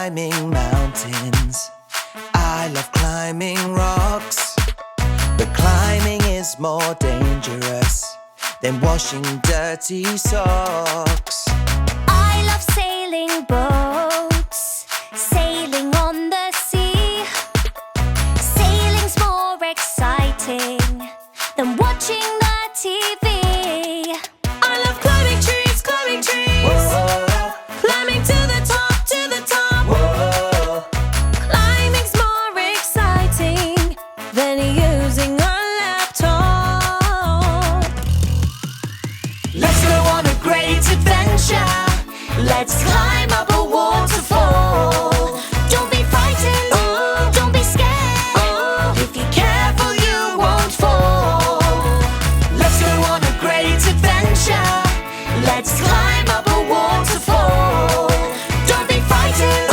climbing mountains. I love climbing rocks. But climbing is more dangerous than washing dirty socks. I love sailing boats, sailing on the sea. Sailing's more exciting than watching the TV. I love climbing trees, Whoa, climbing to the top, whoa. Climbing's more exciting than using a laptop. Let's go on a great adventure. Let's climb up a waterfall. Don't be frightened, don't be scared. If you're careful, you won't fall. Let's go on a great adventure. Let's climb up a waterfall. Don't be frightened,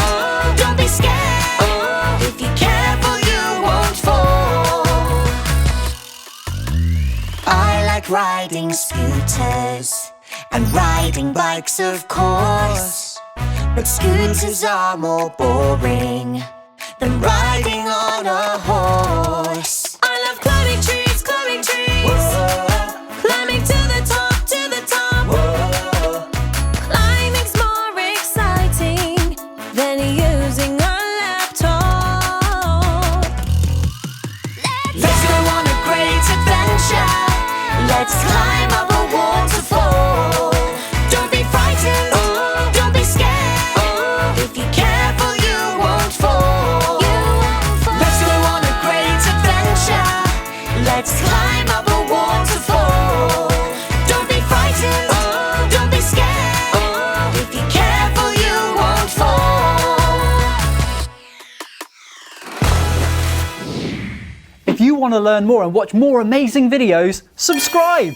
don't be scared. If you're careful, you won't fall. I like riding scooters and riding bikes, of course. But scooters are more boring than riding on a horse. I love climbing trees, Whoa, climbing to the top. whoa. Climbing's more exciting than using a laptop. Let's go on a great adventure. Let's climb up a waterfall. Don't be frightened, don't be scared. If you're careful, you won't fall. Let's go on a great adventure. Let's climb up a waterfall. Don't be frightened, don't be scared. If you're careful, you won't fall. If you want to learn more and watch more amazing videos, subscribe!